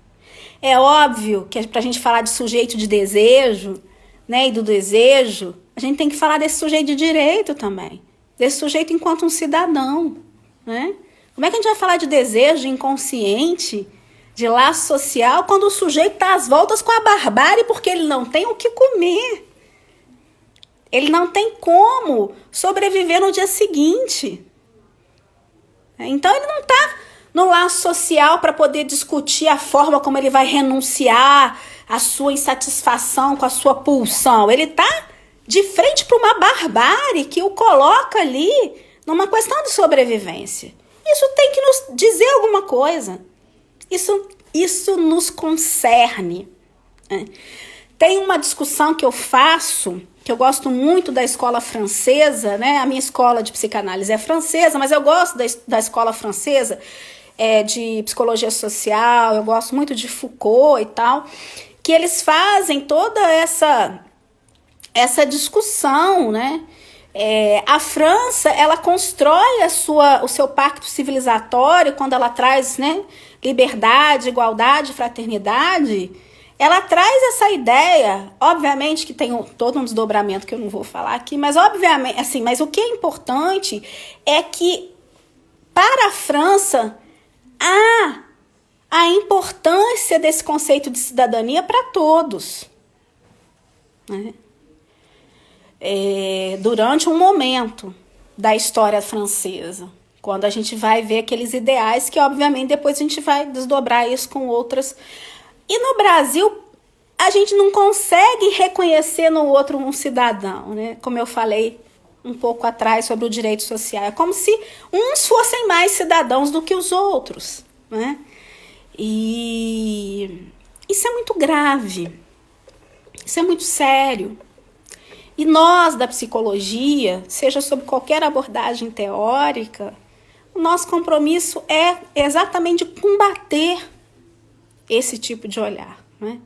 É óbvio que para a gente falar de sujeito de desejo, né, e do desejo, a gente tem que falar desse sujeito de direito também, desse sujeito enquanto um cidadão, né? Como é que a gente vai falar de desejo, de inconsciente, de laço social, quando o sujeito está às voltas com a barbárie porque ele não tem o que comer? Ele não tem como sobreviver no dia seguinte. Então ele não está no laço social para poder discutir a forma como ele vai renunciar à sua insatisfação com a sua pulsão. Ele está de frente para uma barbárie que o coloca ali numa questão de sobrevivência. Isso tem que nos dizer alguma coisa. Isso nos concerne, né? Tem uma discussão que eu faço, que eu gosto muito da escola francesa, né? A minha escola de psicanálise é francesa, mas eu gosto da escola francesa de psicologia social, eu gosto muito de Foucault e tal, que eles fazem toda essa discussão, né? A França, ela constrói o seu pacto civilizatório quando ela traz, né, liberdade, igualdade, fraternidade. Ela traz essa ideia, obviamente que tem todo um desdobramento que eu não vou falar aqui, mas obviamente, assim, mas o que é importante é que para a França há a importância desse conceito de cidadania para todos, né? Durante um momento da história francesa, quando a gente vai ver aqueles ideais que, obviamente, depois a gente vai desdobrar isso com outras. E no Brasil, a gente não consegue reconhecer no outro um cidadão, né? Como eu falei um pouco atrás sobre o direito social. É como se uns fossem mais cidadãos do que os outros, né? E isso é muito grave. Isso é muito sério. E nós, da psicologia, seja sob qualquer abordagem teórica, o nosso compromisso é exatamente combater esse tipo de olhar, né?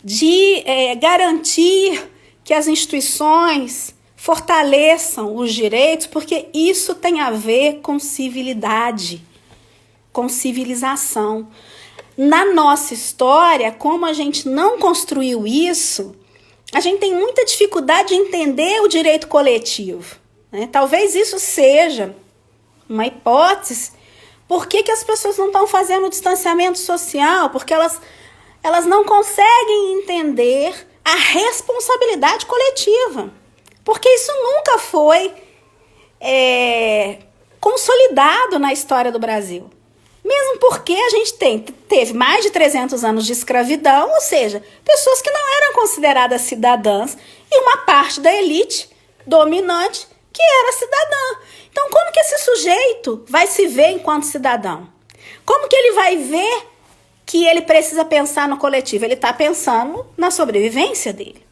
De garantir que as instituições fortaleçam os direitos, porque isso tem a ver com civilidade, com civilização. Na nossa história, como a gente não construiu isso, a gente tem muita dificuldade de entender o direito coletivo, né? Talvez isso seja uma hipótese. Por que as pessoas não estão fazendo distanciamento social? Porque elas não conseguem entender a responsabilidade coletiva. Porque isso nunca foi consolidado na história do Brasil. Mesmo porque a gente teve mais de 300 anos de escravidão, ou seja, pessoas que não eram consideradas cidadãs e uma parte da elite dominante que era cidadã. Então, como que esse sujeito vai se ver enquanto cidadão? Como que ele vai ver que ele precisa pensar no coletivo? Ele está pensando na sobrevivência dele.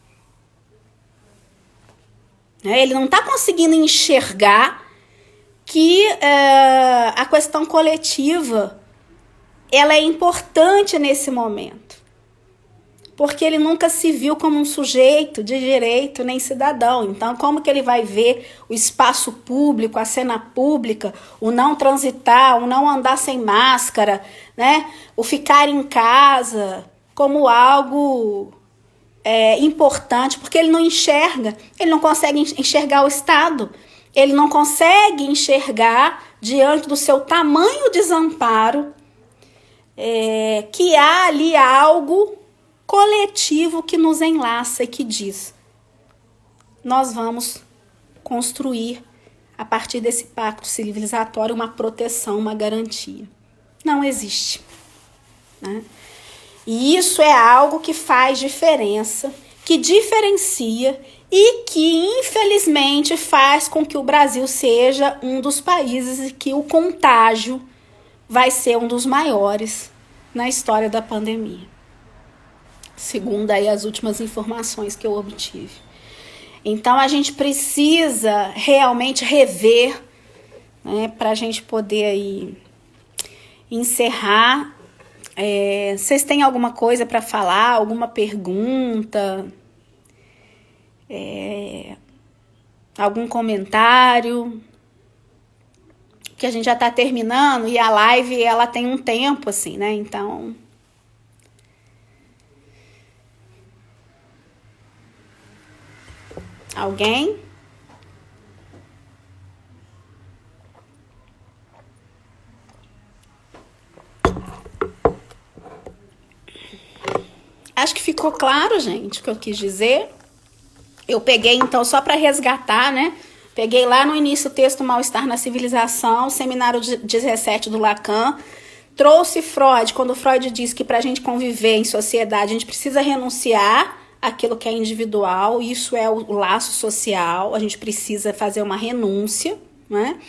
Ele não está conseguindo enxergar que a questão coletiva ela é importante nesse momento, porque ele nunca se viu como um sujeito de direito nem cidadão. Então, como que ele vai ver o espaço público, a cena pública, o não transitar, o não andar sem máscara, né? O ficar em casa como algo importante, porque ele não enxerga, ele não consegue enxergar o Estado. Ele não consegue enxergar, diante do seu tamanho desamparo, que há ali algo coletivo que nos enlaça e que diz: nós vamos construir, a partir desse pacto civilizatório, uma proteção, uma garantia. Não existe, né? E isso é algo que faz diferença, que diferencia e que, infelizmente, faz com que o Brasil seja um dos países em que o contágio vai ser um dos maiores na história da pandemia, segundo aí as últimas informações que eu obtive. Então, a gente precisa realmente rever, né, para a gente poder aí encerrar. Vocês têm alguma coisa para falar, alguma pergunta? Algum comentário? Que a gente já está terminando e a live ela tem um tempo assim, né? Então, alguém? Acho que ficou claro, gente, o que eu quis dizer. Eu peguei, então, só para resgatar, né? Peguei lá no início o texto Mal-Estar na Civilização, seminário 17 do Lacan. Trouxe Freud, quando Freud diz que para a gente conviver em sociedade, a gente precisa renunciar àquilo que é individual. Isso é o laço social. A gente precisa fazer uma renúncia, né?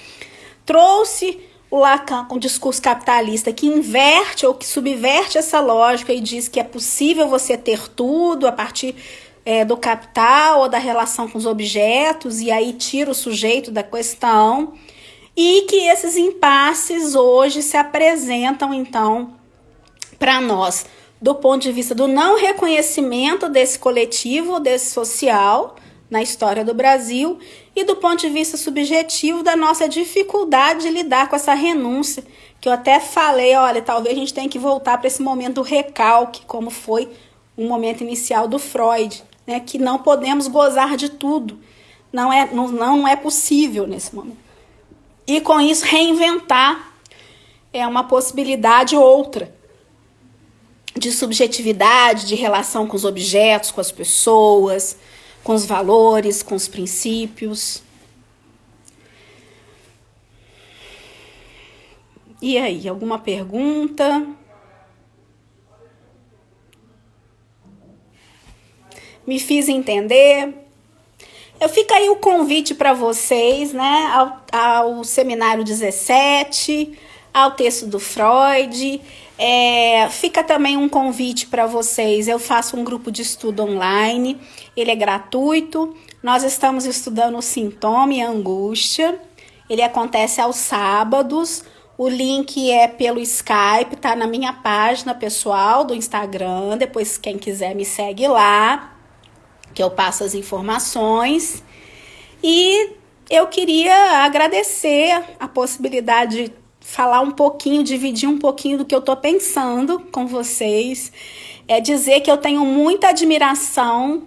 Trouxe o Lacan com o discurso capitalista que inverte ou que subverte essa lógica e diz que é possível você ter tudo a partir do capital ou da relação com os objetos, e aí tira o sujeito da questão, e que esses impasses hoje se apresentam, então, para nós, do ponto de vista do não reconhecimento desse coletivo, desse social, na história do Brasil, e do ponto de vista subjetivo da nossa dificuldade de lidar com essa renúncia, que eu até falei, olha, talvez a gente tenha que voltar para esse momento do recalque, como foi o momento inicial do Freud, né, que não podemos gozar de tudo, não é possível nesse momento. E com isso reinventar uma possibilidade outra, de subjetividade, de relação com os objetos, com as pessoas, com os valores, com os princípios. E aí, alguma pergunta? Me fiz entender? Fica aí o convite para vocês, né, ao Seminário 17, ao texto do Freud. Fica também um convite para vocês. Eu faço um grupo de estudo online, ele é gratuito. Nós estamos estudando o sintoma e a angústia. Ele acontece aos sábados. O link é pelo Skype, tá na minha página pessoal do Instagram. Depois, quem quiser, me segue lá, que eu passo as informações. E eu queria agradecer a possibilidade de falar um pouquinho, dividir um pouquinho do que eu tô pensando com vocês. Dizer que eu tenho muita admiração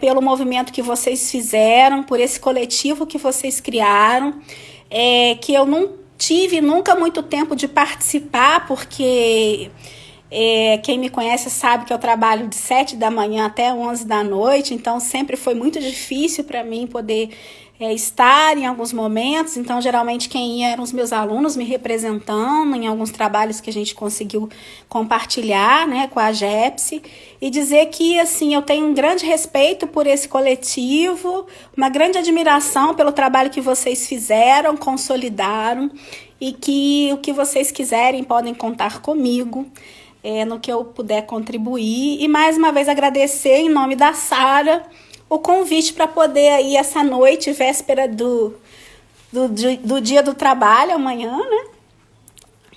pelo movimento que vocês fizeram, por esse coletivo que vocês criaram, que eu não tive nunca muito tempo de participar, porque quem me conhece sabe que eu trabalho de 7 da manhã até 11 da noite, então sempre foi muito difícil para mim poder estar em alguns momentos. Então geralmente quem ia eram os meus alunos me representando em alguns trabalhos que a gente conseguiu compartilhar, né, com a GEPSE, e dizer que assim, eu tenho um grande respeito por esse coletivo, uma grande admiração pelo trabalho que vocês fizeram, consolidaram, e que o que vocês quiserem podem contar comigo no que eu puder contribuir. E mais uma vez agradecer em nome da Sara o convite para poder aí essa noite, véspera do dia do trabalho, amanhã, né?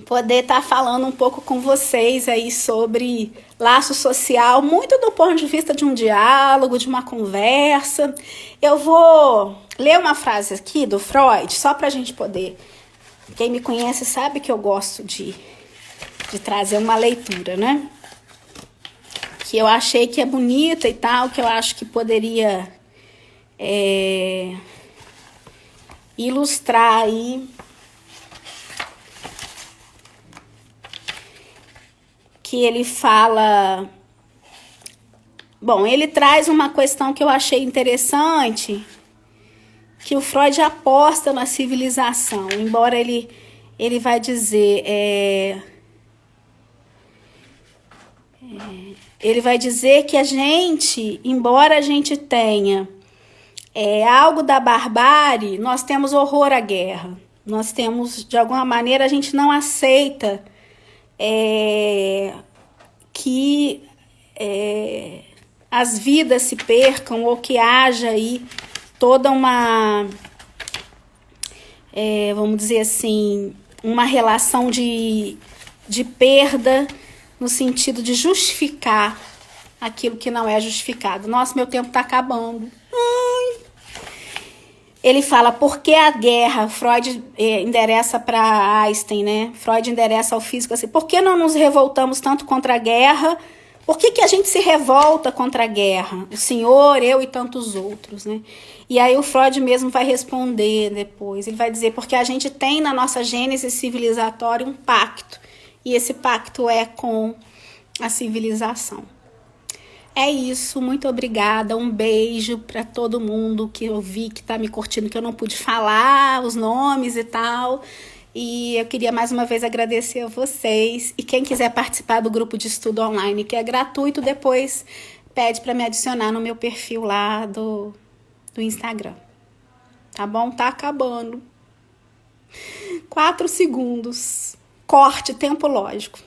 Poder estar falando um pouco com vocês aí sobre laço social, muito do ponto de vista de um diálogo, de uma conversa. Eu vou ler uma frase aqui do Freud, só para a gente poder... Quem me conhece sabe que eu gosto de trazer uma leitura, né? Que eu achei que é bonita e tal, que eu acho que poderia ilustrar aí que ele fala... Bom, ele traz uma questão que eu achei interessante, que o Freud aposta na civilização, embora ele vai dizer... Ele vai dizer que a gente, embora a gente tenha algo da barbárie, nós temos horror à guerra. Nós temos, de alguma maneira, a gente não aceita que as vidas se percam ou que haja aí toda uma, vamos dizer assim, uma relação de perda, no sentido de justificar aquilo que não é justificado. Nossa, meu tempo está acabando. Ele fala, por que a guerra? Freud endereça para Einstein, né? Freud endereça ao físico assim, por que não nos revoltamos tanto contra a guerra? Por que a gente se revolta contra a guerra? O senhor, eu e tantos outros, né? E aí o Freud mesmo vai responder depois. Ele vai dizer, porque a gente tem na nossa gênese civilizatória um pacto. E esse pacto é com a civilização. É isso, muito obrigada, um beijo para todo mundo que eu vi, que tá me curtindo, que eu não pude falar os nomes e tal. E eu queria mais uma vez agradecer a vocês. E quem quiser participar do grupo de estudo online, que é gratuito, depois pede para me adicionar no meu perfil lá do Instagram. Tá bom? Tá acabando. 4 segundos. Corte, tempo lógico.